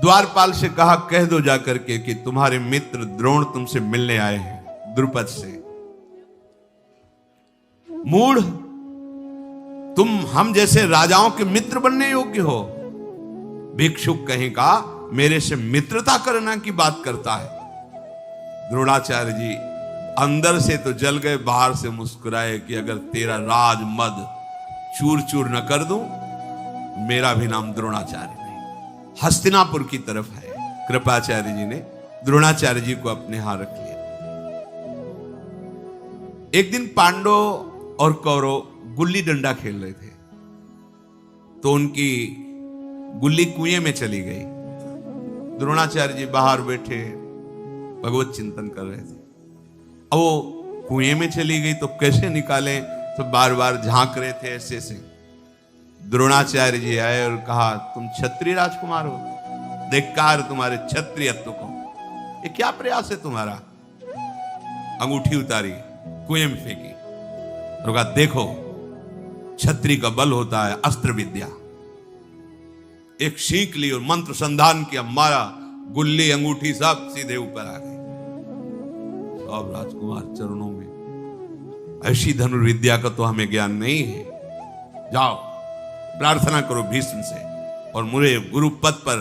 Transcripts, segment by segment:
द्वारपाल से कहा, कह दो जाकर के कि तुम्हारे मित्र द्रोण तुमसे मिलने आए हैं द्रुपद से। मूढ़, तुम हम जैसे राजाओं के मित्र बनने योग्य हो? भिक्षुक कहीं का मेरे से मित्रता करना की बात करता है। द्रोणाचार्य जी अंदर से तो जल गए, बाहर से मुस्कुराए कि अगर तेरा राज मद चूर चूर न कर दूं, मेरा भी नाम द्रोणाचार्य नहीं, हस्तिनापुर की तरफ है। कृपाचार्य जी ने द्रोणाचार्य जी को अपने यहां रख लिया। एक दिन पांडव और कौरव गुल्ली डंडा खेल रहे थे, तो उनकी गुल्ली कुएं में चली गई। द्रोणाचार्य जी बाहर बैठे भगवत चिंतन कर रहे थे। अब वो कुएं में चली गई तो कैसे निकालें, तो बार बार झांक रहे थे ऐसे से। द्रोणाचार्य जी आए और कहा, तुम क्षत्रिय राजकुमार हो, धिक्कार तुम्हारे क्षत्रियत्व को, ये क्या प्रयास है तुम्हारा? अंगूठी उतारी, कुएं में फेंकी और कहा, देखो क्षत्रिय का बल होता है अस्त्र विद्या। एक सीख ली और मंत्र संधान किया, मारा, गुल्ली अंगूठी सब सीधे ऊपर आ गई। सब राजकुमार चरणों में, ऐसी धनुर्विद्या का तो हमें ज्ञान नहीं है, जाओ प्रार्थना करो भीष्म से और मुझे गुरु पद पर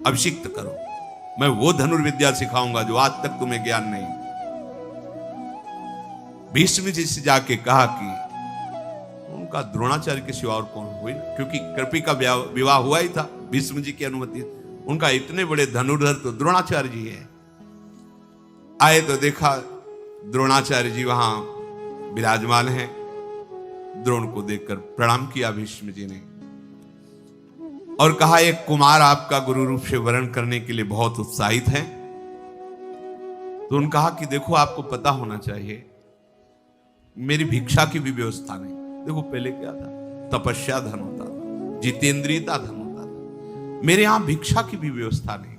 अभिषिक्त करो, मैं वो धनुर्विद्या सिखाऊंगा जो आज तक तुम्हें ज्ञान नहीं। भीष्म जी से जाके कहा कि उनका द्रोणाचार्य के सिवा और कौन हुई, क्योंकि कृपी का विवाह हुआ ही था भीष्म जी की अनुमति, उनका इतने बड़े धनुर्धर तो द्रोणाचार्य जी है। आए तो देखा द्रोणाचार्य जी वहां विराजमान हैं। द्रोण को देखकर प्रणाम किया भीष्म जी ने और कहा, एक कुमार आपका गुरु रूप से वरण करने के लिए बहुत उत्साहित है। तो उन्होंने कहा कि देखो, आपको पता होना चाहिए मेरी भिक्षा की भी व्यवस्था नहीं। देखो पहले क्या था, तपस्या धन होता था, जितेंद्रियता धन होता था, मेरे यहां भिक्षा की भी व्यवस्था नहीं।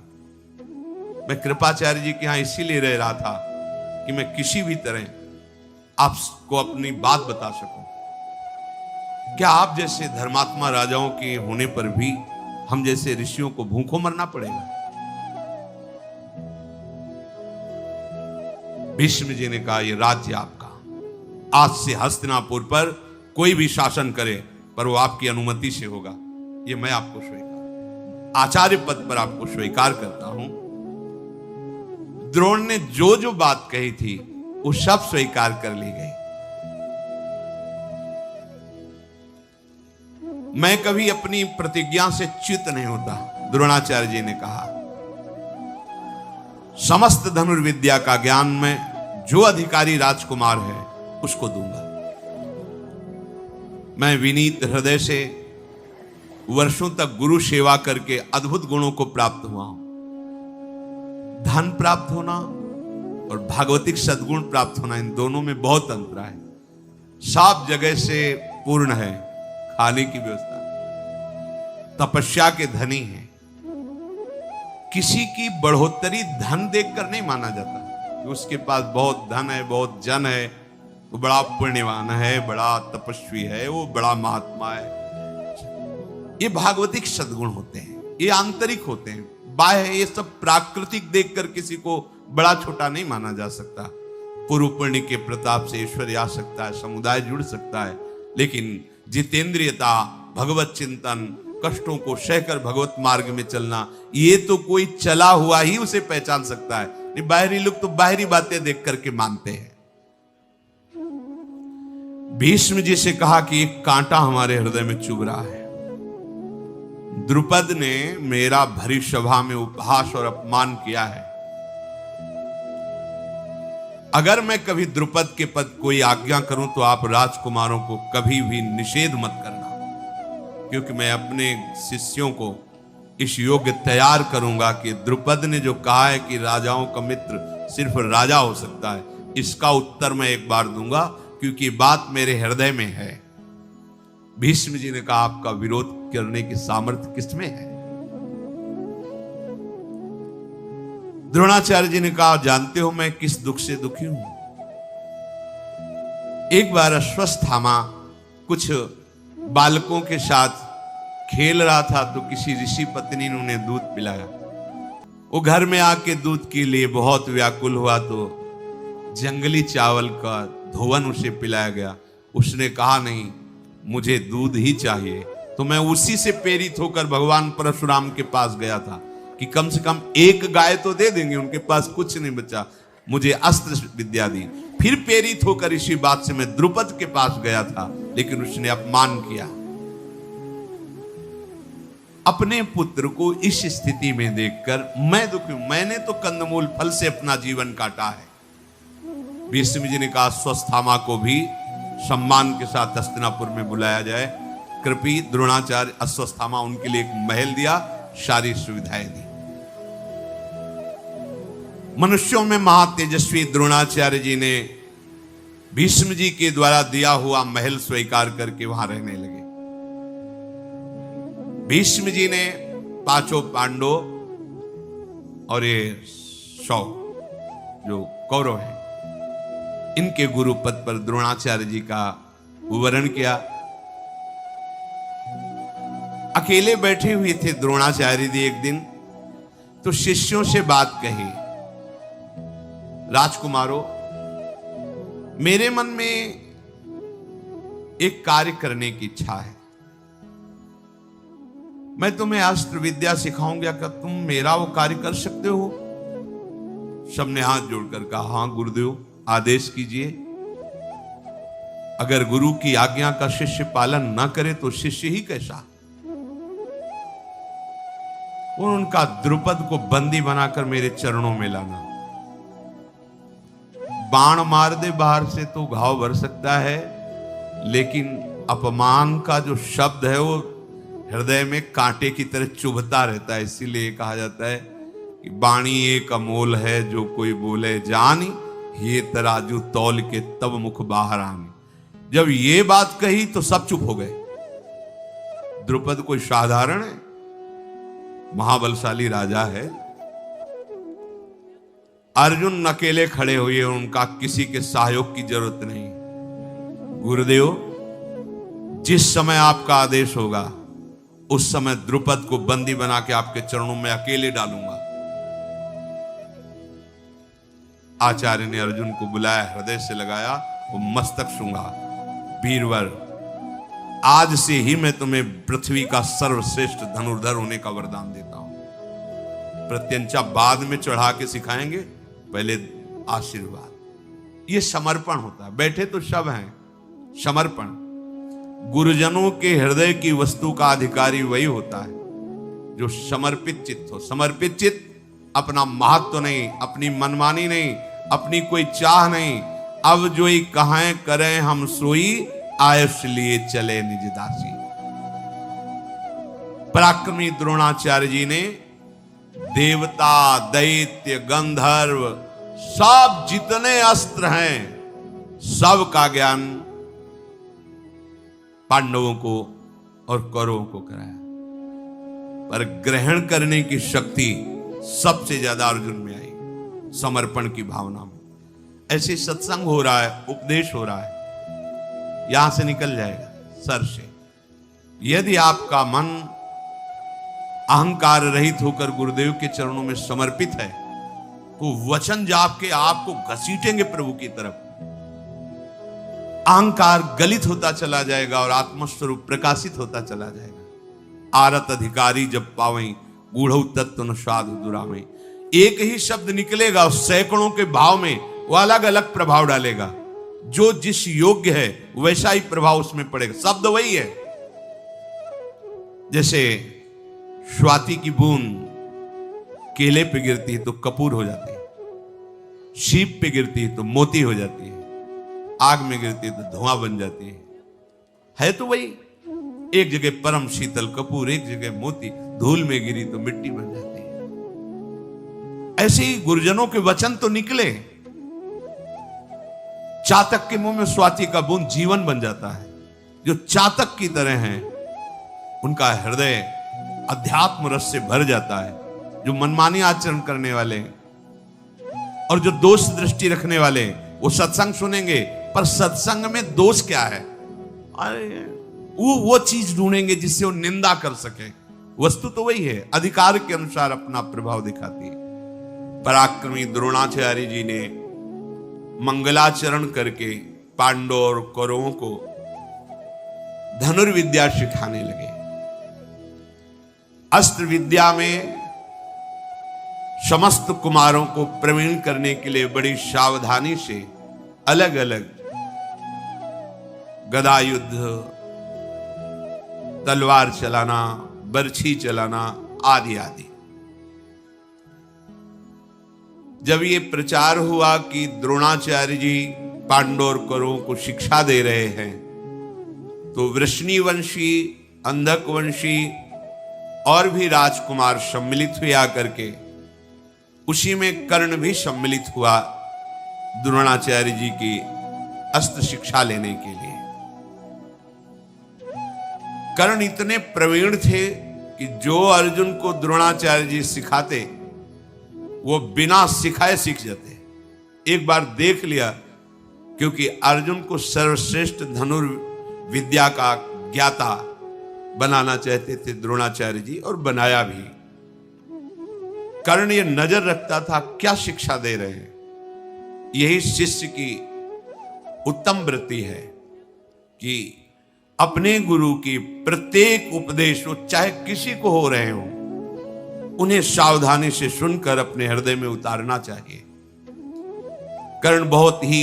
मैं कृपाचार्य जी के यहां इसीलिए रह रहा था कि मैं किसी भी तरह आपको अपनी बात बता सकूं। क्या आप जैसे धर्मात्मा राजाओं के होने पर भी हम जैसे ऋषियों को भूखों मरना पड़ेगा? भीष्म जी ने कहा, यह राज्य आपका, आज से हस्तिनापुर पर कोई भी शासन करे पर वो आपकी अनुमति से होगा, ये मैं आपको स्वीकार, आचार्य पद पर आपको स्वीकार करता हूं। द्रोण ने जो जो बात कही थी वो सब स्वीकार कर ली गई। मैं कभी अपनी प्रतिज्ञा से च्युत नहीं होता, द्रोणाचार्य जी ने कहा। समस्त धनुर्विद्या का ज्ञान में जो अधिकारी राजकुमार है उसको दूंगा। मैं विनीत हृदय से वर्षों तक गुरु सेवा करके अद्भुत गुणों को प्राप्त हुआ हूं। धन प्राप्त होना और भागवतिक सद्गुण प्राप्त होना, इन दोनों में बहुत अंतर है। सब जगह से पूर्ण है, खाने की व्यवस्था, तपस्या के धनी है। किसी की बढ़ोतरी धन देखकर नहीं माना जाता कि उसके पास बहुत धन है, बहुत जन है, वो बड़ा पुण्यवान है, बड़ा तपस्वी है, वो बड़ा महात्मा है। ये भागवतिक सद्गुण होते हैं, ये आंतरिक होते हैं। बाह्य ये सब प्राकृतिक देखकर किसी को बड़ा छोटा नहीं माना जा सकता। पूर्व पुण्य के प्रताप से ऐश्वर्य आ सकता है, समुदाय जुड़ सकता है, लेकिन जितेंद्रियता, भगवत चिंतन, कष्टों को सहकर भगवत मार्ग में चलना, ये तो कोई चला हुआ ही उसे पहचान सकता है। नहीं, बाहरी लोग तो बाहरी बातें देख करके मानते हैं। भीष्म जी से कहा कि एक कांटा हमारे हृदय में चुभ रहा है। द्रुपद ने मेरा भरी सभा में उपहास और अपमान किया है। अगर मैं कभी द्रुपद के पद कोई आज्ञा करूं तो आप राजकुमारों को कभी भी निषेध मत करना, क्योंकि मैं अपने शिष्यों को इस योग्य तैयार करूंगा कि द्रुपद ने जो कहा है कि राजाओं का मित्र सिर्फ राजा हो सकता है, इसका उत्तर मैं एक बार दूंगा, क्योंकि बात मेरे हृदय में है। भीष्म जी ने कहा, आपका विरोध करने की सामर्थ्य किसमें है? द्रोणाचार्य जी ने कहा, जानते हो मैं किस दुख से दुखी हूं। एक बार अश्वत्थामा कुछ बालकों के साथ खेल रहा था तो किसी ऋषि पत्नी ने उन्हें दूध पिलाया। वो घर में आके दूध के लिए बहुत व्याकुल हुआ तो जंगली चावल का धोवन उसे पिलाया गया। उसने कहा नहीं, मुझे दूध ही चाहिए। तो मैं उसी से प्रेरित होकर भगवान परशुराम के पास गया था कि कम से कम एक गाय तो दे देंगे, उनके पास कुछ नहीं बचा, मुझे अस्त्र विद्या दी। फिर प्रेरित होकर इसी बात से मैं द्रुपद के पास गया था, लेकिन उसने अपमान किया। अपने पुत्र को इस स्थिति में देखकर मैं दुखी हूं। मैंने तो कंदमूल फल से अपना जीवन काटा है। भीष्म जी ने कहा अश्वत्थामा को भी सम्मान के साथ हस्तिनापुर में बुलाया जाए। कृपी द्रोणाचार्य अश्वत्थामा, उनके लिए एक महल दिया, सारी सुविधाएं दी। मनुष्यों में महातेजस्वी द्रोणाचार्य जी ने भीष्म जी के द्वारा दिया हुआ महल स्वीकार करके वहां रहने लगे। भीष्म जी ने पांचों पांडव और ये 100 जो कौरव हैं, इनके गुरु पद पर द्रोणाचार्य जी का वर्ण किया। अकेले बैठे हुए थे द्रोणाचार्य जी एक दिन, तो शिष्यों से बात कही, राजकुमारों, मेरे मन में एक कार्य करने की इच्छा है। मैं तुम्हें अस्त्र विद्या सिखाऊंगा, क्या तुम मेरा वो कार्य कर सकते हो? सबने हाथ जोड़कर कहा, हां गुरुदेव, आदेश कीजिए। अगर गुरु की आज्ञा का शिष्य पालन न करे तो शिष्य ही कैसा। उनका द्रुपद को बंदी बनाकर मेरे चरणों में लाना। बाण मार दे बाहर से तो घाव भर सकता है, लेकिन अपमान का जो शब्द है वो हृदय में कांटे की तरह चुभता रहता है। इसीलिए कहा जाता है कि बाणी एक अमोल है, जो कोई बोले जानी, ये तराजू तौल के तब मुख बाहर आनी। जब ये बात कही तो सब चुप हो गए। द्रुपद कोई साधारण है, महाबलशाली राजा है। अर्जुन अकेले खड़े हुए, उनका किसी के सहयोग की जरूरत नहीं। गुरुदेव, जिस समय आपका आदेश होगा उस समय द्रुपद को बंदी बना के आपके चरणों में अकेले डालूंगा। आचार्य ने अर्जुन को बुलाया, हृदय से लगाया, वो मस्तक सूंघा। वीरवर, आज से ही मैं तुम्हें पृथ्वी का सर्वश्रेष्ठ धनुर्धर होने का वरदान देता हूं। प्रत्यंचा बाद में चढ़ा के सिखाएंगे, पहले आशीर्वाद। ये समर्पण होता है। बैठे तो सब हैं, समर्पण। गुरुजनों के हृदय की वस्तु का अधिकारी वही होता है जो समर्पित चित्त हो। समर्पित चित्त अपना महत्व नहीं, अपनी मनमानी नहीं, अपनी कोई चाह नहीं। अब जो ही कहें करें हम सोई, आयुष लिए चले निज दासी। पराक्रमी द्रोणाचार्य जी ने देवता, दैत्य, गंधर्व, सब जितने अस्त्र हैं सब का ज्ञान पांडवों को और कौरवों को कराया, पर ग्रहण करने की शक्ति सबसे ज्यादा अर्जुन में आई, समर्पण की भावना में। ऐसे सत्संग हो रहा है, उपदेश हो रहा है, यहां से निकल जाएगा सर से। यदि आपका मन अहंकार रहित होकर गुरुदेव के चरणों में समर्पित है, तो वचन जाप के आपको घसीटेंगे प्रभु की तरफ। अहंकार गलित होता चला जाएगा और आत्मस्वरूप प्रकाशित होता चला जाएगा। आरत अधिकारी जब पावई, गूढ़ तत्व न स्वाद दुरामे। एक ही शब्द निकलेगा, सैकड़ों के भाव में वो अलग अलग प्रभाव डालेगा। जो जिस योग्य है वैसा ही प्रभाव उसमें पड़ेगा। शब्द वही है। जैसे स्वाति की बूंद केले पे गिरती है तो कपूर हो जाती है, शीप पे गिरती है तो मोती हो जाती है, आग में गिरती है तो धुआं बन जाती है तो वही। एक जगह परम शीतल कपूर, एक जगह मोती, धूल में गिरी तो मिट्टी बन जाती है। ऐसे ही गुरुजनों के वचन तो निकले। चातक के मुंह में स्वाति का बूंद जीवन बन जाता है। जो चातक की तरह हैं, उनका हृदय अध्यात्म रस से भर जाता है। जो मनमानी आचरण करने वाले और जो दोष दृष्टि रखने वाले, वो सत्संग सुनेंगे, पर सत्संग में दोष क्या है? अरे वो चीज ढूंढेंगे जिससे वो निंदा कर सके। वस्तु तो वही है, अधिकार के अनुसार अपना प्रभाव दिखाती है। पराक्रमी द्रोणाचार्य जी ने मंगलाचरण करके पांडवों और कौरवों को धनुर्विद्या सिखाने लगे। अस्त्र विद्या में समस्त कुमारों को प्रवीण करने के लिए बड़ी सावधानी से अलग अलग गदा युद्ध, तलवार चलाना, बर्छी चलाना आदि आदि। जब ये प्रचार हुआ कि द्रोणाचार्य जी पांडव और कौरवों को शिक्षा दे रहे हैं, तो वृष्णिवंशी, अंधक वंशी और भी राजकुमार सम्मिलित हुए आकर के, उसी में कर्ण भी सम्मिलित हुआ द्रोणाचार्य जी की अस्त्र शिक्षा लेने के लिए। कर्ण इतने प्रवीण थे कि जो अर्जुन को द्रोणाचार्य जी सिखाते वो बिना सिखाए सीख जाते। एक बार देख लिया, क्योंकि अर्जुन को सर्वश्रेष्ठ धनुर्विद्या का ज्ञाता बनाना चाहते थे द्रोणाचार्य जी, और बनाया भी। कर्ण ये नजर रखता था क्या शिक्षा दे रहे हैं। यही शिष्य की उत्तम वृत्ति है कि अपने गुरु की प्रत्येक उपदेश, वो चाहे किसी को हो रहे हो, उन्हें सावधानी से सुनकर अपने हृदय में उतारना चाहिए। कर्ण बहुत ही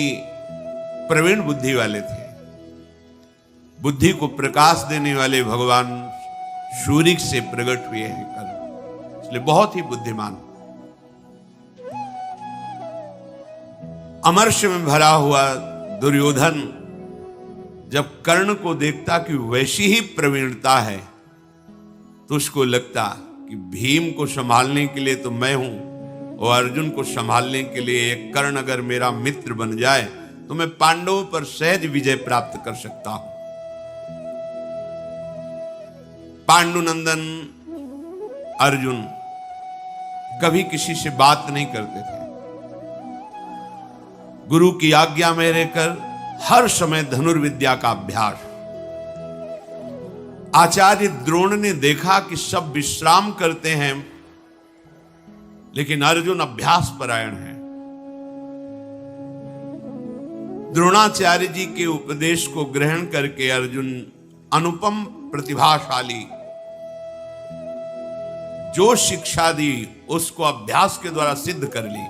प्रवीण बुद्धि वाले थे। बुद्धि को प्रकाश देने वाले भगवान सूर्य से प्रकट हुए हैं कर्ण, इसलिए बहुत ही बुद्धिमान। अमर्ष में भरा हुआ दुर्योधन जब कर्ण को देखता कि वैसी ही प्रवीणता है, तो उसको लगता कि भीम को संभालने के लिए तो मैं हूं, और अर्जुन को संभालने के लिए एक कर्ण अगर मेरा मित्र बन जाए तो मैं पांडवों पर सहज विजय प्राप्त कर सकता हूं। पांडुनंदन अर्जुन कभी किसी से बात नहीं करते थे। गुरु की आज्ञा में रहकर हर समय धनुर्विद्या का अभ्यास। आचार्य द्रोण ने देखा कि सब विश्राम करते हैं, लेकिन अर्जुन अभ्यास परायण है। द्रोणाचार्य जी के उपदेश को ग्रहण करके अर्जुन अनुपम प्रतिभाशाली, जो शिक्षा दी उसको अभ्यास के द्वारा सिद्ध कर ली।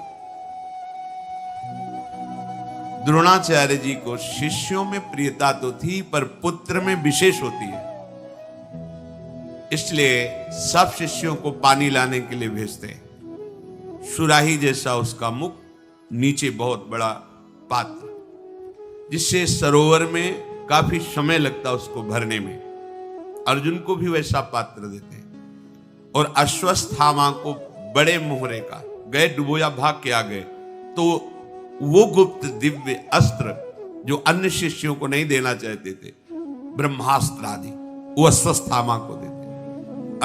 द्रोणाचार्य जी को शिष्यों में प्रियता तो थी, पर पुत्र में विशेष होती है, इसलिए सब शिष्यों को पानी लाने के लिए भेजते। सुराही जैसा उसका मुख, नीचे बहुत बड़ा पात्र, जिससे सरोवर में काफी समय लगता उसको भरने में। अर्जुन को भी वैसा पात्र देते। और अश्वत्थामा को बड़े मोहरे का, गए डुबोया भाग के आ गए, तो वो गुप्त दिव्य अस्त्र जो अन्य शिष्यों को नहीं देना चाहते थे, ब्रह्मास्त्र आदि, वो अश्वत्थामा को देते।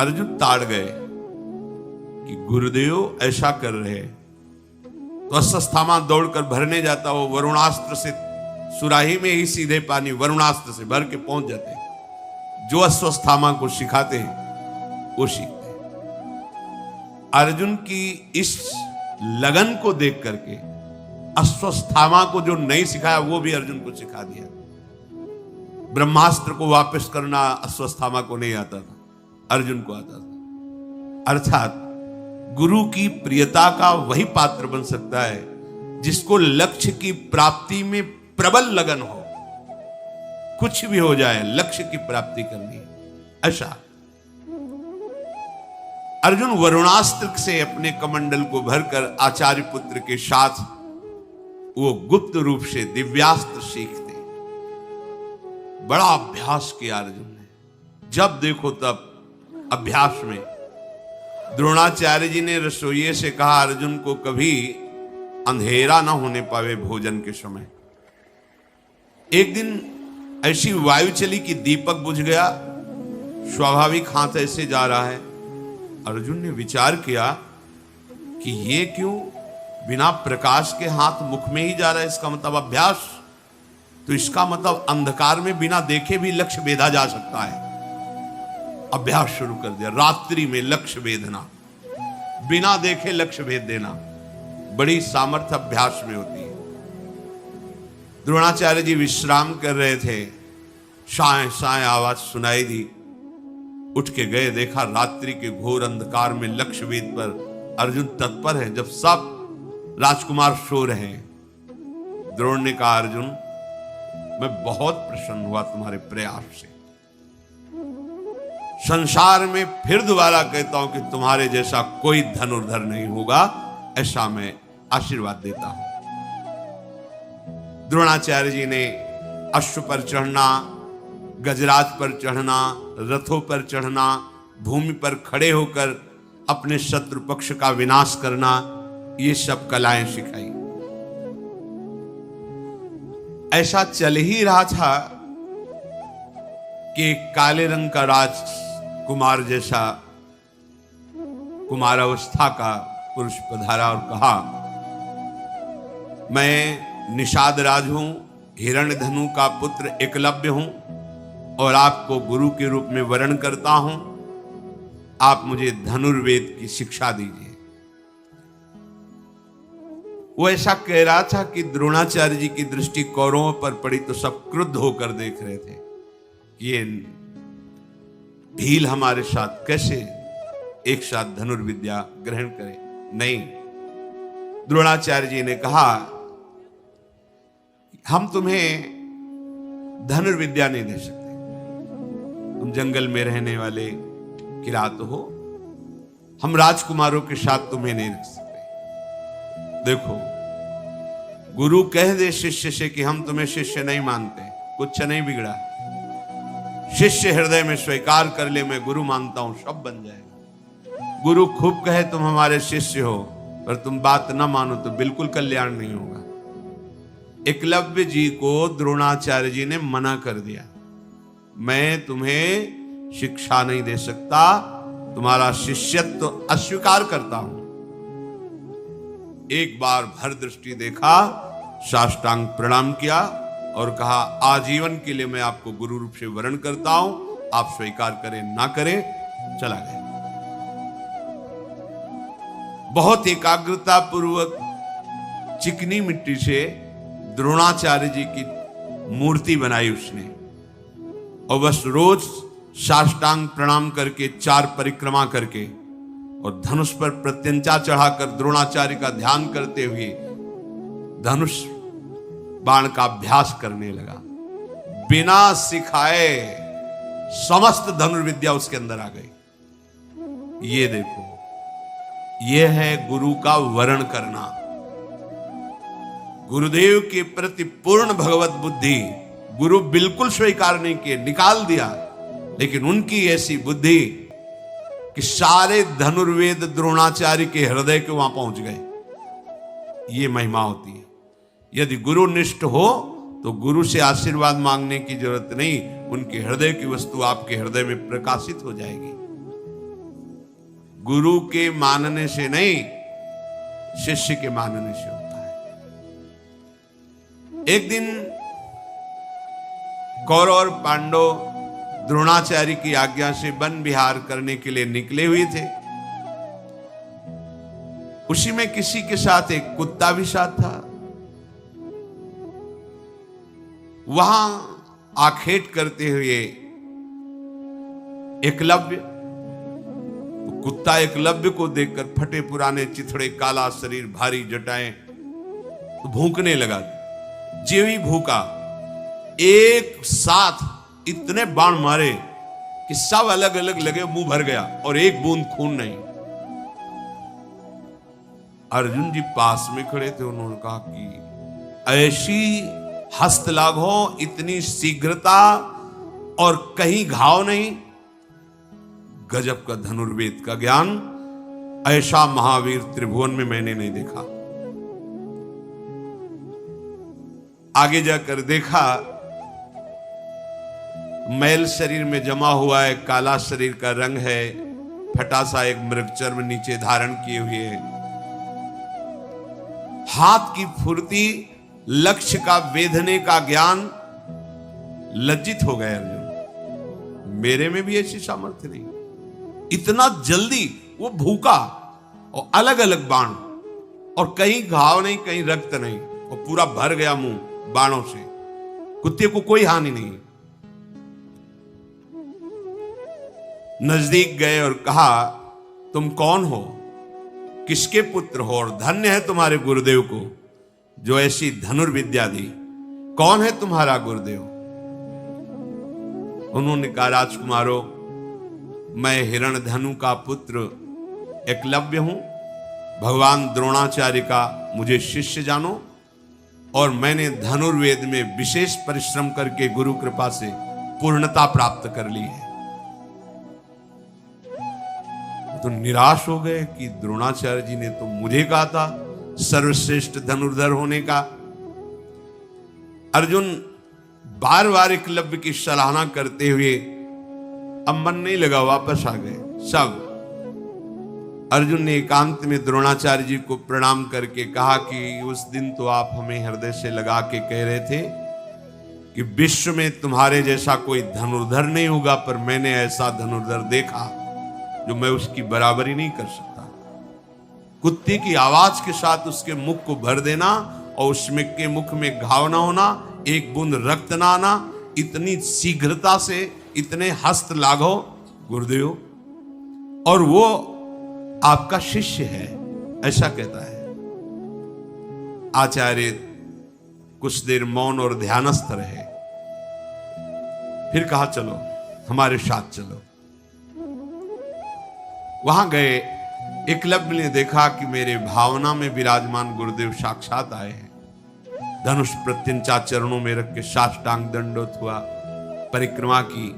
अर्जुन ताड़ गए कि गुरुदेव ऐसा कर रहे, तो अश्वत्थामा दौड़कर भरने जाता, वो वरुणास्त्र से, सुराही में ही सीधे पानी वरुणास्त्र से भर के पहुंच जाते। जो अश्वत्थामा को सिखाते हैं वो सीखते। अर्जुन की इस लगन को देख करके अश्वत्थामा को जो नहीं सिखाया वो भी अर्जुन को सिखा दिया। ब्रह्मास्त्र को वापस करना अश्वत्थामा को नहीं आता था, अर्जुन को आता था। अर्थात गुरु की प्रियता का वही पात्र बन सकता है जिसको लक्ष्य की प्राप्ति में प्रबल लगन हो। कुछ भी हो जाए, लक्ष्य की प्राप्ति करनी है, ऐसा। अर्जुन वरुणास्त्र से अपने कमंडल को भरकर आचार्य पुत्र के साथ वो गुप्त रूप से दिव्यास्त्र सीखते। बड़ा अभ्यास किया अर्जुन ने, जब देखो तब अभ्यास में। द्रोणाचार्य जी ने रसोइये से कहा अर्जुन को कभी अंधेरा ना होने पावे भोजन के समय। एक दिन ऐसी वायु चली कि दीपक बुझ गया, स्वाभाविक हाथ ऐसे जा रहा है। अर्जुन ने विचार किया कि ये क्यों बिना प्रकाश के हाथ मुख में ही जा रहा है, इसका मतलब अभ्यास। तो इसका मतलब अंधकार में बिना देखे भी लक्ष्य भेदा जा सकता है। अभ्यास शुरू कर दिया, रात्रि में लक्ष्य भेदना, बिना देखे लक्ष्य भेद देना। बड़ी सामर्थ्य अभ्यास में होती है। द्रोणाचार्य जी विश्राम कर रहे थे, साए साए आवाज सुनाई दी। उठ के गए, देखा रात्रि के घोर अंधकार में लक्षवेद पर अर्जुन तत्पर है। जब सब राजकुमार सो रहे हैं, द्रोण ने कहा, अर्जुन मैं बहुत प्रसन्न हुआ तुम्हारे प्रयास से। संसार में फिर दोबारा कहता हूं कि तुम्हारे जैसा कोई धनुर्धर नहीं होगा, ऐसा मैं आशीर्वाद देता हूं। द्रोणाचार्य जी ने अश्व पर चढ़ना, गजराज पर चढ़ना, रथों पर चढ़ना, भूमि पर खड़े होकर अपने शत्रु पक्ष का विनाश करना, ये सब कलाएं सिखाई। ऐसा चल ही रहा था कि काले रंग का राजकुमार जैसा कुमारावस्था का पुरुष पधारा और कहा, मैं निषाद राज हूं, हिरण्यधनु का पुत्र एकलव्य हूं और आपको गुरु के रूप में वरण करता हूं। आप मुझे धनुर्वेद की शिक्षा दीजिए। वो ऐसा कह रहा था कि द्रोणाचार्य जी की दृष्टि कौरवों पर पड़ी तो सब क्रुद्ध होकर देख रहे थे कि ये ढील हमारे साथ कैसे एक साथ धनुर्विद्या ग्रहण करे। नहीं, द्रोणाचार्य जी ने कहा, हम तुम्हें धनुर्विद्या नहीं दे सकते, तुम जंगल में रहने वाले किरात हो, हम राजकुमारों के साथ तुम्हें नहीं रख सकते। देखो, गुरु कह दे शिष्य से कि हम तुम्हें शिष्य नहीं मानते, कुछ नहीं बिगड़ा। शिष्य हृदय में स्वीकार कर ले, मैं गुरु मानता हूं, सब बन जाएगा। गुरु खूब कहे तुम हमारे शिष्य हो, पर तुम बात न मानो तो बिल्कुल कल्याण नहीं होगा। एकलव्य जी को द्रोणाचार्य जी ने मना कर दिया, मैं तुम्हें शिक्षा नहीं दे सकता, तुम्हारा शिष्यत्व अस्वीकार करता हूं। एक बार भर दृष्टि देखा, साष्टांग प्रणाम किया और कहा, आजीवन के लिए मैं आपको गुरु रूप से वरण करता हूं, आप स्वीकार करें ना करें। चला गया। बहुत एकाग्रता पूर्वक चिकनी मिट्टी से द्रोणाचार्य जी की मूर्ति बनाई उसने और बस रोज साष्टांग प्रणाम करके 4 परिक्रमा करके और धनुष पर प्रत्यंचा चढ़ाकर द्रोणाचार्य का ध्यान करते हुए धनुष बाण का अभ्यास करने लगा। बिना सिखाए समस्त धनुर्विद्या उसके अंदर आ गई। ये देखो, ये है गुरु का वरण करना। गुरुदेव के प्रति पूर्ण भगवत बुद्धि गुरु बिल्कुल स्वीकार नहीं किए, निकाल दिया, लेकिन उनकी ऐसी बुद्धि कि सारे धनुर्वेद द्रोणाचार्य के हृदय के वहां पहुंच गए। ये महिमा होती है। यदि गुरु निष्ठ हो तो गुरु से आशीर्वाद मांगने की जरूरत नहीं, उनके हृदय की वस्तु आपके हृदय में प्रकाशित हो जाएगी। गुरु के मानने से नहीं, शिष्य के मानने से होता है। एक दिन कौरव और पांडव द्रोणाचार्य की आज्ञा से वन विहार करने के लिए निकले हुए थे। उसी में किसी के साथ एक कुत्ता भी साथ था। वहां आखेट करते हुए एकलव्य, कुत्ता एकलव्य को देखकर फटे पुराने चिथड़े, काला शरीर, भारी जटाएं, तो भूखने लगा। जो ही भूखा, एक साथ इतने बाण मारे कि सब अलग अलग लगे, मुंह भर गया और एक बूंद खून नहीं। अर्जुन जी पास में खड़े थे, उन्होंने कहा कि ऐसी हस्तलाघ हो, इतनी शीघ्रता और कहीं घाव नहीं। गजब का धनुर्वेद का ज्ञान, ऐसा महावीर त्रिभुवन में मैंने नहीं देखा। आगे जाकर देखा, मैल शरीर में जमा हुआ है, काला शरीर का रंग है, फटा सा एक मृगचर्म नीचे धारण किए हुए है, हाथ की फुर्ती, लक्ष्य का वेधने का ज्ञान। लज्जित हो गए अर्जुन, मेरे में भी ऐसी सामर्थ्य नहीं। इतना जल्दी वो भूखा और अलग अलग बाण, और कहीं घाव नहीं, कहीं रक्त नहीं, और पूरा भर गया मुंह बाणों से। कुत्ते को कोई हानि नहीं। नजदीक गए और कहा, तुम कौन हो, किसके पुत्र हो, और धन्य है तुम्हारे गुरुदेव को जो ऐसी धनुर्विद्या दी। कौन है तुम्हारा गुरुदेव? उन्होंने कहा, राजकुमारों, मैं हिरण्यधनु का पुत्र एकलव्य हूं। भगवान द्रोणाचार्य का मुझे शिष्य जानो, और मैंने धनुर्वेद में विशेष परिश्रम करके गुरु कृपा से पूर्णता प्राप्त कर ली है। तो निराश हो गए कि द्रोणाचार्य जी ने तो मुझे कहा था सर्वश्रेष्ठ धनुर्धर होने का। अर्जुन बार बार एकलव्य की सराहना करते हुए अब मन नहीं लगा, वापस आ गए सब। अर्जुन ने एकांत में द्रोणाचार्य जी को प्रणाम करके कहा कि उस दिन तो आप हमें हृदय से लगा के कह रहे थे कि विश्व में तुम्हारे जैसा कोई धनुर्धर नहीं होगा, पर मैंने ऐसा धनुर्धर देखा जो मैं उसकी बराबरी नहीं कर सकता। कुत्ते की आवाज के साथ उसके मुख को भर देना और उसमें के मुख में घाव ना होना, एक बूंद रक्त ना आना, इतनी शीघ्रता से इतने हस्त लाघव गुरुदेव, और वो आपका शिष्य है, ऐसा कहता है। आचार्य कुछ देर मौन और ध्यानस्थ रहे, फिर कहा, चलो हमारे साथ चलो। वहां गए, एकलव्य ने देखा कि मेरे भावना में विराजमान गुरुदेव साक्षात आए हैं। धनुष प्रत्यंचा चरणों में रख के साष्टांग दंडोत हुआ, परिक्रमा की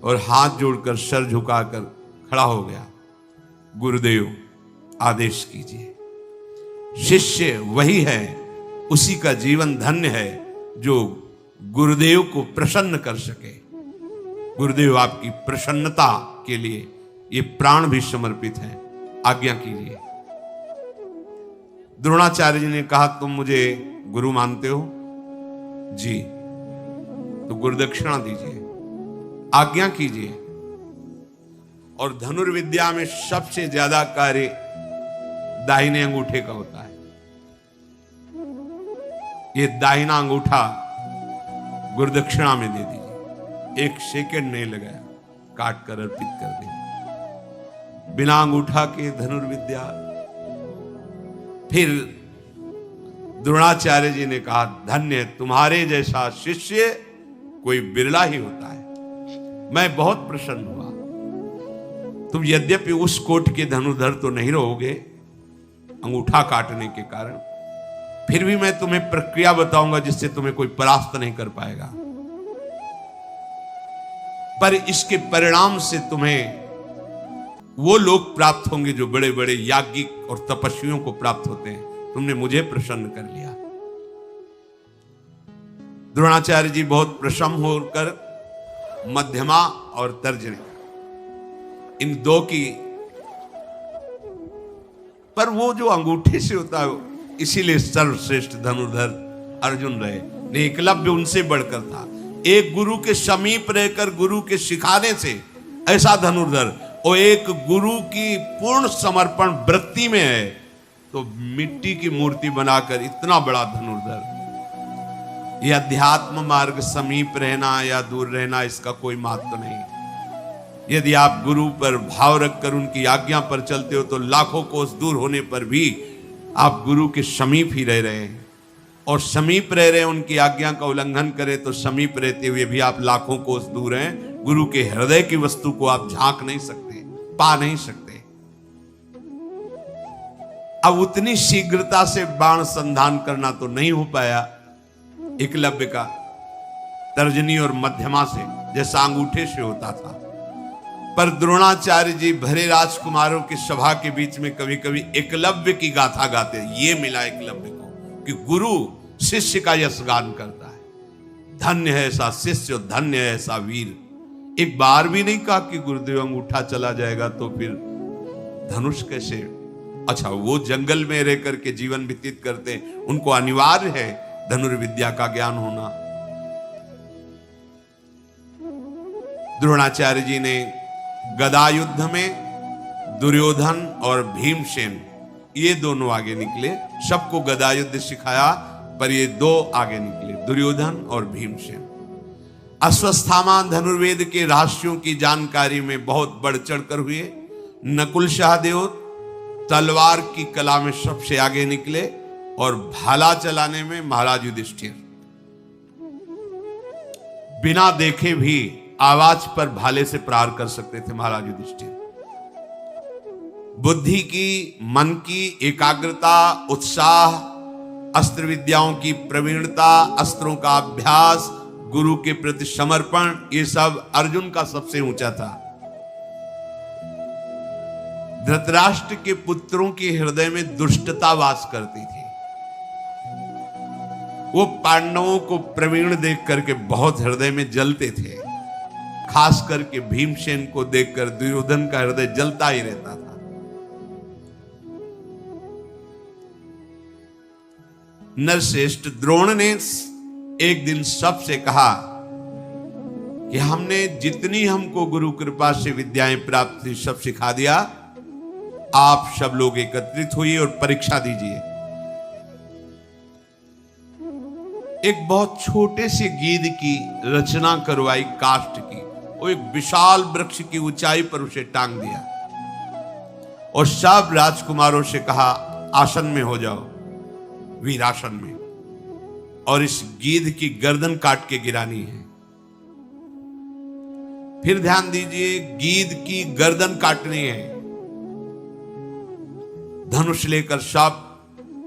और हाथ जोड़कर सर झुकाकर खड़ा हो गया। गुरुदेव आदेश कीजिए। शिष्य वही है, उसी का जीवन धन्य है जो गुरुदेव को प्रसन्न कर सके। गुरुदेव आपकी प्रसन्नता के लिए ये प्राण भी समर्पित है, आज्ञा कीजिए। द्रोणाचार्य जी ने कहा, तुम मुझे गुरु मानते हो? जी। तो गुरुदक्षिणा दीजिए, आज्ञा कीजिए। और धनुर्विद्या में सबसे ज्यादा कार्य दाहिने अंगूठे का होता है। ये दाहिना अंगूठा गुरुदक्षिणा में दे दीजिए। एक सेकंड नहीं लगाया, काट कर अर्पित कर दिया। बिना अंगूठा के धनुर्विद्या। फिर द्रोणाचार्य जी ने कहा, धन्य तुम्हारे जैसा शिष्य कोई बिरला ही होता है। मैं बहुत प्रसन्न हुआ। तुम यद्यपि उस कोट के धनुर्धर तो नहीं रहोगे अंगूठा काटने के कारण, फिर भी मैं तुम्हें प्रक्रिया बताऊंगा जिससे तुम्हें कोई परास्त नहीं कर पाएगा। पर इसके परिणाम से तुम्हें वो लोग प्राप्त होंगे जो बड़े बड़े याज्ञिक और तपस्वियों को प्राप्त होते हैं। तुमने मुझे प्रसन्न कर लिया। द्रोणाचार्य जी बहुत प्रसन्न होकर मध्यमा और तर्जनी, इन दो की, पर वो जो अंगूठे से होता है, इसीलिए सर्वश्रेष्ठ धनुर्धर अर्जुन रहे। नहीं, एकलव्य उनसे बढ़कर था। एक गुरु के समीप रहकर गुरु के सिखाने से ऐसा धनुर्धर, और एक गुरु की पूर्ण समर्पण वृत्ति में है तो मिट्टी की मूर्ति बनाकर इतना बड़ा धनुर्धर। यह अध्यात्म मार्ग समीप रहना या दूर रहना, इसका कोई महत्व नहीं। यदि आप गुरु पर भाव रखकर उनकी आज्ञा पर चलते हो तो लाखों कोस दूर होने पर भी आप गुरु के समीप ही रह रहे हैं, और समीप रह रहे हैं। उनकी आज्ञा का उल्लंघन करें तो समीप रहते हुए भी आप लाखों कोस दूर हैं। गुरु के हृदय की वस्तु को आप झांक नहीं सकते, पा नहीं सकते। अब उतनी शीघ्रता से बाण संधान करना तो नहीं हो पाया एकलव्य का, तर्जनी और मध्यमा से, जैसा अंगूठे से होता था। पर द्रोणाचार्य जी भरे राजकुमारों की सभा के बीच में कभी कभी एकलव्य की गाथा गाते। ये मिला एकलव्य को कि गुरु शिष्य का यशगान करता है। धन्य है ऐसा शिष्य, धन्य है ऐसा वीर। एक बार भी नहीं कहा कि गुरुदेव अंगूठा चला जाएगा तो फिर धनुष कैसे। अच्छा, वो जंगल में रह करके जीवन व्यतीत करते, उनको अनिवार्य है धनुर्विद्या का ज्ञान होना। द्रोणाचार्य जी ने गदा युद्ध में दुर्योधन और भीमसेन ये दोनों आगे निकले। सबको गदा युद्ध सिखाया, पर ये दो आगे निकले, दुर्योधन और भीमसेन। अश्वत्थामा धनुर्वेद के रहस्यों की जानकारी में बहुत बढ़ चढ़कर हुए। नकुल सहदेव तलवार की कला में सबसे आगे निकले और भाला चलाने में महाराज युधिष्ठिर। बिना देखे भी आवाज पर भाले से प्रहार कर सकते थे महाराज युधिष्ठिर। बुद्धि की, मन की एकाग्रता, उत्साह, अस्त्र विद्याओं की प्रवीणता, अस्त्रों का अभ्यास, गुरु के प्रति समर्पण, ये सब अर्जुन का सबसे ऊंचा था। धृतराष्ट्र के पुत्रों के हृदय में दुष्टता वास करती थी। वो पांडवों को प्रवीण देख करके बहुत हृदय में जलते थे। खास करके भीमसेन को देखकर दुर्योधन का हृदय जलता ही रहता था। नरश्रेष्ठ द्रोण ने एक दिन सबसे कहा कि हमने जितनी हमको गुरु कृपा से विद्याएं प्राप्त थी सब सिखा दिया, आप सब लोग एकत्रित होइए और परीक्षा दीजिए। एक बहुत छोटे से गीध की रचना करवाई काष्ठ की, वो एक विशाल वृक्ष की ऊंचाई पर उसे टांग दिया और सब राजकुमारों से कहा आसन में हो जाओ, वीरासन में, और इस गीध की गर्दन काट के गिरानी है। फिर ध्यान दीजिए, गीध की गर्दन काटनी है। धनुष लेकर सब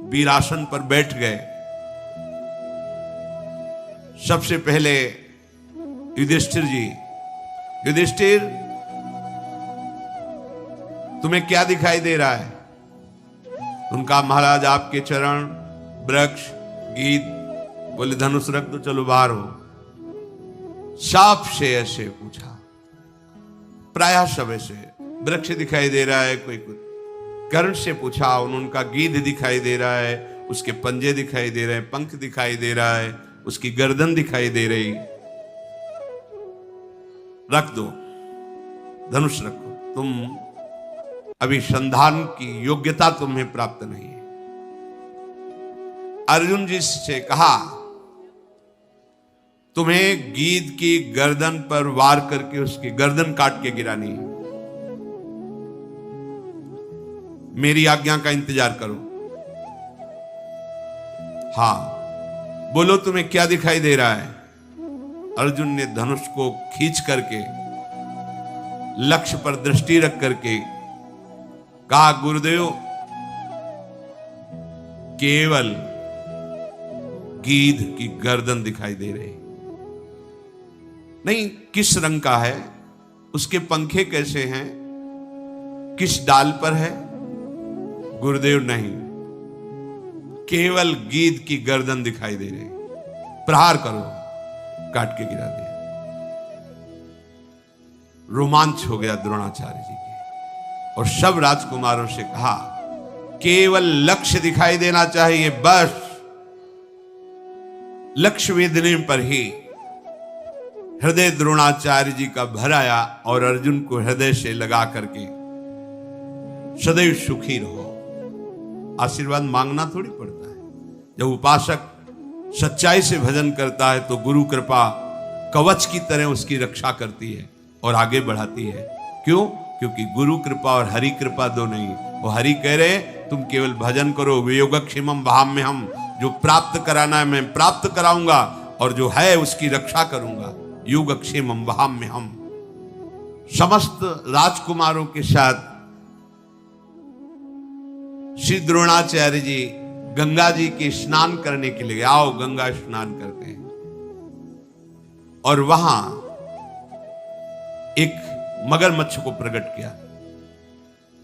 वीरासन पर बैठ गए। सबसे पहले युधिष्ठिर जी, युधिष्ठिर तुम्हें क्या दिखाई दे रहा है? उनका महाराज आपके चरण, वृक्ष, गीध। बोले धनुष रख दो, चलो बाहर हो। साप से ऐसे पूछा, प्रायः सब ऐसे। वृक्ष दिखाई दे रहा है, कोई कुछ। कर्ण से पूछा, उनका गीध दिखाई दे रहा है, उसके पंजे दिखाई दे रहे हैं, पंख दिखाई दे रहा है, उसकी गर्दन दिखाई दे रही। रख दो, धनुष रखो, तुम अभी संधान की योग्यता तुम्हें प्राप्त नहीं है। अर्जुन जी से कहा तुम्हें गीध की गर्दन पर वार करके उसकी गर्दन काट के गिरानी है। मेरी आज्ञा का इंतजार करो। हां, बोलो तुम्हें क्या दिखाई दे रहा है? अर्जुन ने धनुष को खींच करके लक्ष्य पर दृष्टि रख करके कहा, गुरुदेव केवल गीध की गर्दन दिखाई दे रही। नहीं, किस रंग का है, उसके पंखे कैसे हैं, किस डाल पर है? गुरुदेव नहीं, केवल गीध की गर्दन दिखाई दे रही। प्रहार करो। काट के गिरा दिया। रोमांच हो गया द्रोणाचार्य जी के, और सब राजकुमारों से कहा केवल लक्ष्य दिखाई देना चाहिए, बस लक्ष्य वेदने पर ही। हृदय द्रोणाचार्य जी का भर आया और अर्जुन को हृदय से लगा करके सदैव सुखी रहो। आशीर्वाद मांगना थोड़ी पड़ता है। जब उपासक सच्चाई से भजन करता है तो गुरु कृपा कवच की तरह उसकी रक्षा करती है और आगे बढ़ाती है। क्यों? क्योंकि गुरु कृपा और हरि कृपा दो नहीं। वो हरि कह रहे तुम केवल भजन करो, वियोगक्षेमम वहाम में हम, जो प्राप्त कराना है मैं प्राप्त कराऊंगा और जो है उसकी रक्षा करूंगा। योगक्षेमम वहाम में हम। समस्त राजकुमारों के साथ श्री द्रोणाचार्य जी गंगा जी के स्नान करने के लिए, आओ गंगा स्नान करते हैं। और वहां एक मगरमच्छ को प्रकट किया,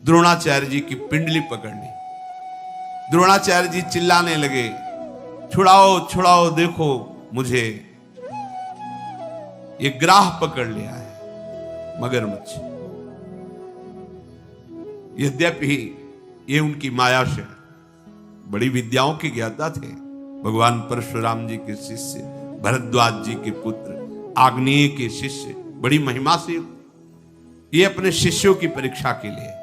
द्रोणाचार्य जी की पिंडली पकड़नी। द्रोणाचार्य जी चिल्लाने लगे, छुड़ाओ छुड़ाओ, देखो मुझे ये ग्राह पकड़ लिया है मगरमच्छ। यद्यपि ये उनकी माया से बड़ी विद्याओं के ज्ञाता थे। भगवान परशुराम जी के शिष्य, भरद्वाज जी के पुत्र, आग्नेय के शिष्य, बड़ी महिमा से ये अपने शिष्यों की परीक्षा के लिए।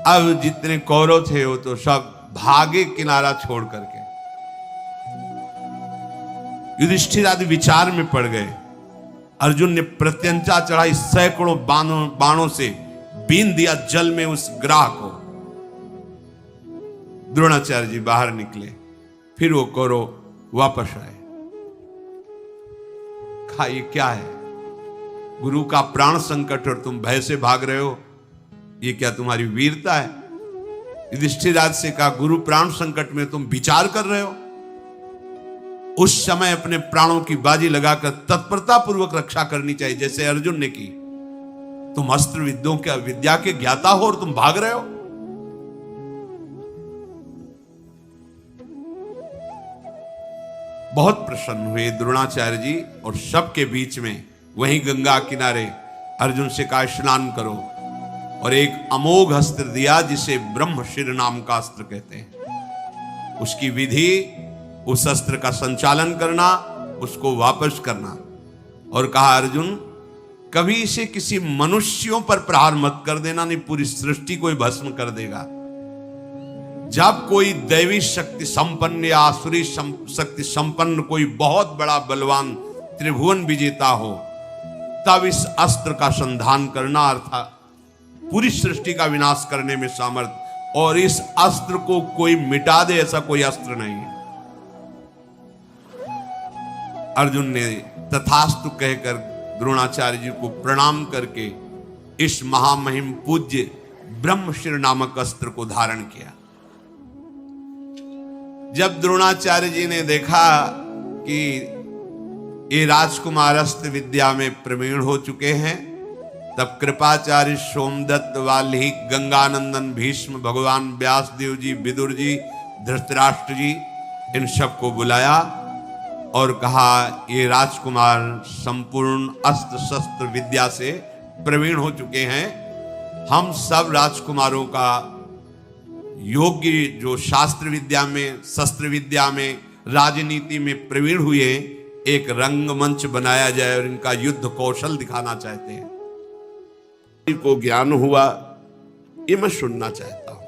अब जितने कौरव थे वो तो सब भागे किनारा छोड़ करके। युधिष्ठिर आदि विचार में पड़ गए। अर्जुन ने प्रत्यंचा चढ़ाई, सैकड़ों बाणों से बीन दिया जल में उस ग्राह को। द्रोणाचार्य जी बाहर निकले, फिर वो कौरव वापस आए। कहा ये क्या है? गुरु का प्राण संकट और तुम भय से भाग रहे हो, ये क्या तुम्हारी वीरता है? युधिष्ठिर राज से कहा गुरु प्राण संकट में तुम विचार कर रहे हो। उस समय अपने प्राणों की बाजी लगाकर तत्परता पूर्वक रक्षा करनी चाहिए, जैसे अर्जुन ने की। तुम अस्त्र विद्या के ज्ञाता हो और तुम भाग रहे हो। बहुत प्रसन्न हुए द्रोणाचार्य जी और सबके बीच में वहीं गंगा किनारे अर्जुन से कहा स्नान करो, और एक अमोघ अस्त्र दिया जिसे ब्रह्मशिर नाम का अस्त्र कहते हैं। उसकी विधि, उस अस्त्र का संचालन करना, उसको वापस करना, और कहा अर्जुन कभी इसे किसी मनुष्यों पर प्रहार मत कर देना, नहीं पूरी सृष्टि को भस्म कर देगा। जब कोई दैवी शक्ति संपन्न या आसुरी शक्ति संपन्न कोई बहुत बड़ा बलवान त्रिभुवन विजेता हो, तब इस अस्त्र का संधान करना अर्थात पूरी सृष्टि का विनाश करने में सामर्थ, और इस अस्त्र को कोई मिटा दे ऐसा कोई अस्त्र नहीं है। अर्जुन ने तथास्तु कहकर द्रोणाचार्य जी को प्रणाम करके इस महामहिम पूज्य ब्रह्मशिर नामक अस्त्र को धारण किया। जब द्रोणाचार्य जी ने देखा कि ये राजकुमार अस्त्र विद्या में प्रवीण हो चुके हैं, तब कृपाचार्य, सोमदत्त, वाल्मीकि, गंगानंदन, भीष्म, भगवान व्यासदेव जी, विदुर जी, धृतराष्ट्र जी, इन सबको बुलाया और कहा ये राजकुमार संपूर्ण अस्त्र शस्त्र विद्या से प्रवीण हो चुके हैं। हम सब राजकुमारों का योग्य जो शास्त्र विद्या में, शस्त्र विद्या में, राजनीति में प्रवीण हुए, एक रंगमंच बनाया जाए और इनका युद्ध कौशल दिखाना चाहते हैं। को ज्ञान हुआ, ये मैं सुनना चाहता हूं।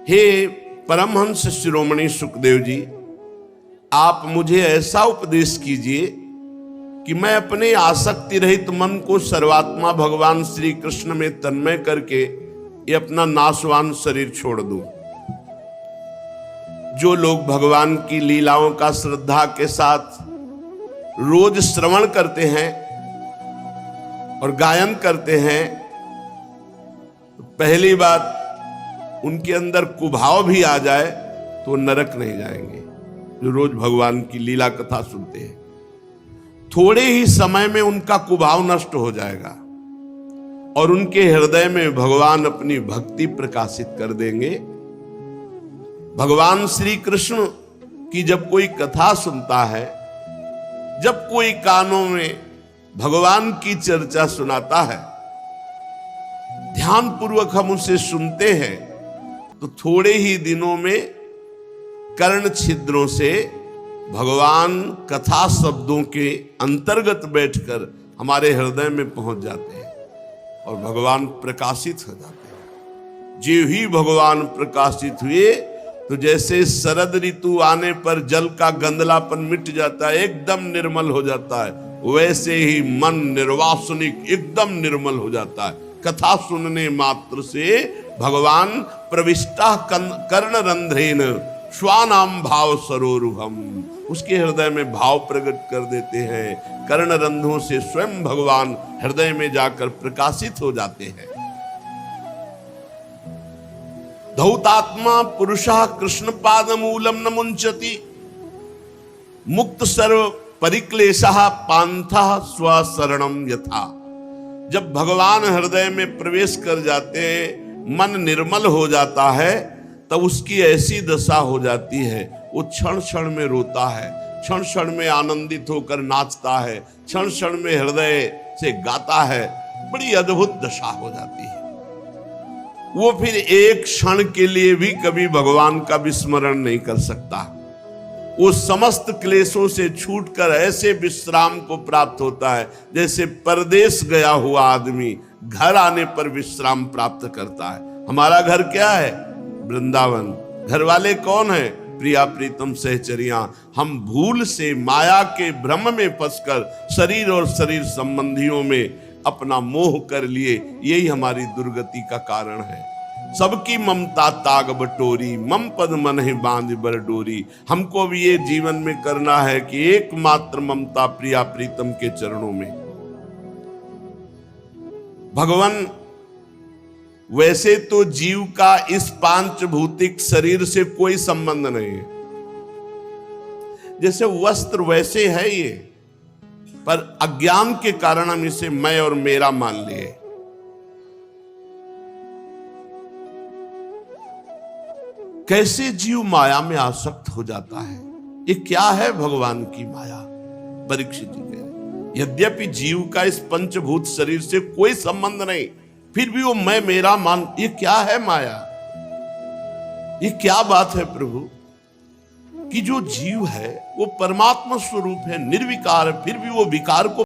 हे परमहंस शिरोमणि सुखदेव जी, आप मुझे ऐसा उपदेश कीजिए कि मैं अपने आसक्ति रहित मन को सर्वात्मा भगवान श्री कृष्ण में तन्मय करके ये अपना नाशवान शरीर छोड़ दूं। जो लोग भगवान की लीलाओं का श्रद्धा के साथ रोज श्रवण करते हैं और गायन करते हैं, तो पहली बात उनके अंदर कुभाव भी आ जाए तो नरक नहीं जाएंगे। जो रोज भगवान की लीला कथा सुनते हैं, थोड़े ही समय में उनका कुभाव नष्ट हो जाएगा और उनके हृदय में भगवान अपनी भक्ति प्रकाशित कर देंगे। भगवान श्री कृष्ण की जब कोई कथा सुनता है, जब कोई कानों में भगवान की चर्चा सुनाता है, ध्यान पूर्वक हम उसे सुनते हैं, तो थोड़े ही दिनों में कर्ण छिद्रों से भगवान कथा शब्दों के अंतर्गत बैठकर हमारे हृदय में पहुंच जाते हैं और भगवान प्रकाशित हो जाते हैं। जो ही भगवान प्रकाशित हुए तो जैसे शरद ऋतु आने पर जल का गंदलापन मिट जाता है, एकदम निर्मल हो जाता है, वैसे ही मन निर्वासनिक एकदम निर्मल हो जाता है। कथा सुनने मात्र से भगवान प्रविष्टा कर्ण रंध्रेन स्वानाम भाव सरोरुहम, उसके हृदय में भाव प्रकट कर देते हैं। कर्ण रंध्रों से स्वयं भगवान हृदय में जाकर प्रकाशित हो जाते हैं। धौतात्मा पुरुषः कृष्ण पाद मूलम न मुंचति, मुक्त सर्व परिक्लेशः पांथः स्वशरणम यथा। जब भगवान हृदय में प्रवेश कर जाते हैं, मन निर्मल हो जाता है, तब उसकी ऐसी दशा हो जाती है, वो क्षण क्षण में रोता है, क्षण क्षण में आनंदित होकर नाचता है, क्षण क्षण में हृदय से गाता है। बड़ी अद्भुत दशा हो जाती है। वो फिर एक क्षण के लिए भी कभी भगवान का विस्मरण नहीं कर सकता। वो समस्त क्लेशों से छूटकर ऐसे विश्राम को प्राप्त होता है जैसे परदेश गया हुआ आदमी घर आने पर विश्राम प्राप्त करता है। हमारा घर क्या है? वृंदावन। घर वाले कौन है? प्रिया प्रीतम सहचरियां। हम भूल से माया के भ्रम में फंसकर शरीर और शरीर संबंधियों में अपना मोह कर लिए, यही हमारी दुर्गति का कारण है। सबकी ममता ताग बटोरी, मम पद मन है बांध बर डोरी। हमको भी ये जीवन में करना है कि एकमात्र ममता प्रिया प्रीतम के चरणों में। भगवान, वैसे तो जीव का इस पांचभौतिक शरीर से कोई संबंध नहीं है। जैसे वस्त्र वैसे है ये, पर अज्ञान के कारण हम इसे मैं और मेरा मान लिए। कैसे जीव माया में आसक्त हो जाता है। ये क्या है भगवान की माया? परीक्षित जी कह रहे, यद्यपि जीव का इस पंचभूत शरीर से कोई संबंध नहीं, फिर भी वो मैं मेरा मान, ये क्या है माया? ये क्या बात है प्रभु कि जो जीव है वो परमात्मा स्वरूप है, निर्विकार है, फिर भी वो विकार को